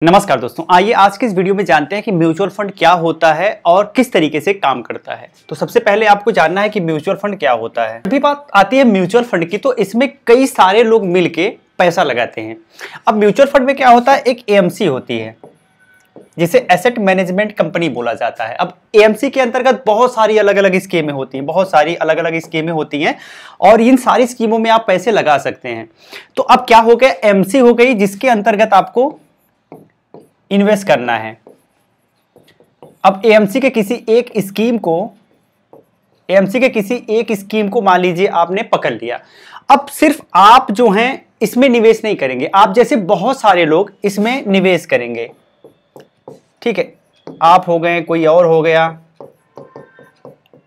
नमस्कार दोस्तों, आइए आज के इस वीडियो में जानते हैं कि म्यूचुअल फंड क्या होता है और किस तरीके से काम करता है। तो सबसे पहले आपको जानना है कि म्यूचुअल फंड क्या होता है। अभी बात आती है म्यूचुअल फंड की, तो इसमें कई सारे लोग मिलके पैसा लगाते हैं। अब म्यूचुअल फंड में क्या होता है, एक एएमसी होती है जिसे एसेट मैनेजमेंट कंपनी बोला जाता है। अब एएमसी के अंतर्गत बहुत सारी अलग अलग स्कीमें होती हैं, बहुत सारी अलग अलग स्कीमें होती हैं और इन सारी स्कीमों में आप पैसे लगा सकते हैं। तो अब क्या हो गया, एएमसी हो गई जिसके अंतर्गत आपको इन्वेस्ट करना है। अब एएमसी के किसी एक स्कीम को मान लीजिए आपने पकड़ लिया। अब सिर्फ आप जो हैं इसमें निवेश नहीं करेंगे, आप जैसे बहुत सारे लोग इसमें निवेश करेंगे। ठीक है, आप हो गए, कोई और हो गया,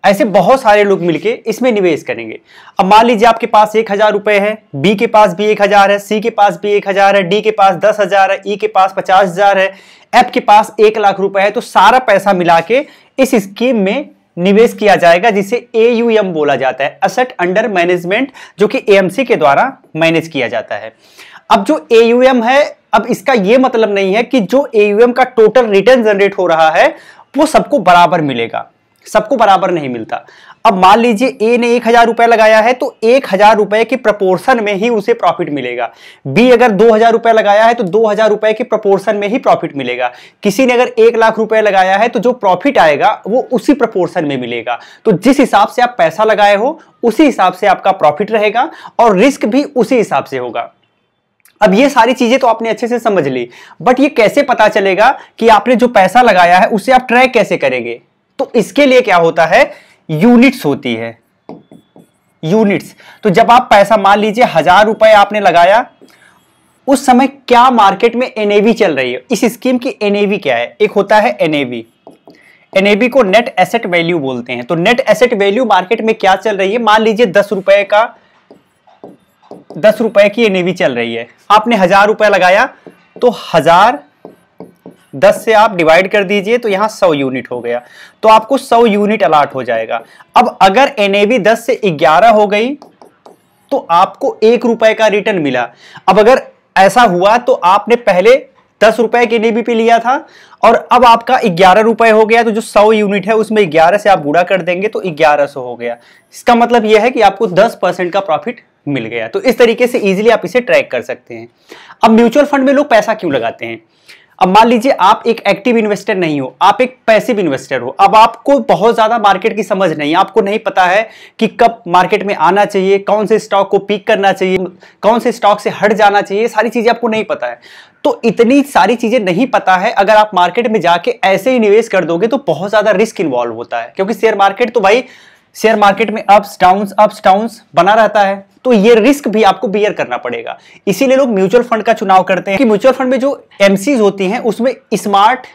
ऐसे बहुत सारे लोग मिलके इसमें निवेश करेंगे। अब मान लीजिए आपके पास 1000 रुपए है, बी के पास भी 1000 है, सी के पास भी 1000 है, डी के पास 10,000 है, ई के पास 50,000 है, एफ के पास 1 लाख रुपए है। तो सारा पैसा मिला के इस स्कीम में निवेश किया जाएगा जिसे एयूएम बोला जाता है, एसेट अंडर मैनेजमेंट, जो कि एएमसी के द्वारा मैनेज किया जाता है। अब जो एयूएम है, अब इसका यह मतलब नहीं है कि जो एयूएम का टोटल रिटर्न जनरेट हो रहा है वो सबको बराबर मिलेगा, सबको बराबर नहीं मिलता। अब मान लीजिए ए ने 1000 रुपए लगाया है तो 1000 रुपए के प्रपोर्शन में ही उसे प्रॉफिट मिलेगा। बी अगर 2000 रुपए लगाया है तो 2000 रुपए के प्रपोर्शन में ही प्रॉफिट मिलेगा। किसी ने अगर 1 लाख रुपए लगाया है तो जो प्रॉफिट आएगा वो उसी प्रपोर्शन में मिलेगा। तो जिस हिसाब से आप पैसा लगाए हो उसी हिसाब से आपका प्रॉफिट रहेगा और रिस्क भी उसी हिसाब से होगा। अब ये सारी चीजें तो आपने अच्छे से समझ ली, बट ये कैसे पता चलेगा कि आपने जो पैसा लगाया है उसे आप ट्रैक कैसे करेंगे? तो इसके लिए क्या होता है, यूनिट्स होती है, यूनिट्स। तो जब आप पैसा मान लीजिए 1000 रुपए आपने लगाया, उस समय क्या मार्केट में एनएवी चल रही है, इस स्कीम की एनएवी क्या है? एक होता है एनएवी, एनएवी को नेट एसेट वैल्यू बोलते हैं। तो नेट एसेट वैल्यू मार्केट में क्या चल रही है, मान लीजिए 10 रुपए की एनएवी चल रही है, आपने 1000 रुपए लगाया तो 1000 10 से आप डिवाइड कर दीजिए तो यहां 100 यूनिट हो गया, तो आपको 100 यूनिट अलॉट हो जाएगा। अब अगर एनएवी 10 से 11 हो गई तो आपको 1 रुपए का रिटर्न मिला। अब अगर ऐसा हुआ तो आपने पहले 10 रुपए की एनएवी पे लिया था और अब आपका 11 रुपए हो गया, तो जो 100 यूनिट है उसमें 11 से आप गुणा कर देंगे तो 1100 हो गया। इसका मतलब यह है कि आपको 10% का प्रॉफिट मिल गया। तो इस तरीके से इजीली आप इसे ट्रैक कर सकते हैं। अब म्यूचुअल फंड में लोग पैसा क्यों लगाते हैं? अब मान लीजिए आप एक एक्टिव इन्वेस्टर नहीं हो, आप एक पैसिव इन्वेस्टर हो। अब आपको बहुत ज्यादा मार्केट की समझ नहीं है, आपको नहीं पता है कि कब मार्केट में आना चाहिए, कौन से स्टॉक को पिक करना चाहिए, कौन से स्टॉक से हट जाना चाहिए, सारी चीजें आपको नहीं पता है। तो इतनी सारी चीजें नहीं पता है, अगर आप मार्केट में जाके ऐसे ही निवेश कर दोगे तो बहुत ज्यादा रिस्क इन्वॉल्व होता है, क्योंकि शेयर मार्केट तो भाई, शेयर मार्केट में अप्स डाउन्स बना रहता है, तो ये रिस्क भी आपको बियर करना पड़ेगा। इसीलिए लोग म्यूचुअल फंड का चुनाव करते हैं कि म्यूचुअल फंड में जो एमसीज होती हैं उसमें स्मार्ट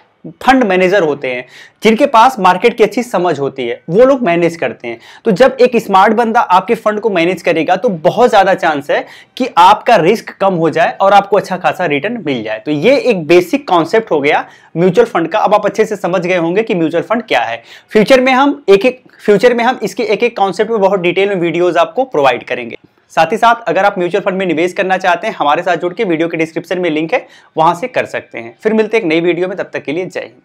फंड मैनेजर होते हैं जिनके पास मार्केट की अच्छी समझ होती है, वो लोग मैनेज करते हैं। तो जब एक स्मार्ट बंदा आपके फंड को मैनेज करेगा तो बहुत ज्यादा चांस है कि आपका रिस्क कम हो जाए और आपको अच्छा खासा रिटर्न मिल जाए। तो ये एक बेसिक कॉन्सेप्ट हो गया म्यूचुअल फंड का। अब आप अच्छे से समझ गए होंगे कि म्यूचुअल फंड क्या है। फ्यूचर में हम इसके एक कॉन्सेप्ट में बहुत डिटेल में वीडियोज आपको प्रोवाइड करेंगे। साथ ही साथ अगर आप म्यूचुअल फंड में निवेश करना चाहते हैं, हमारे साथ जुड़ के वीडियो के डिस्क्रिप्शन में लिंक है, वहां से कर सकते हैं। फिर मिलते हैं एक नई वीडियो में, तब तक के लिए जय हिंद।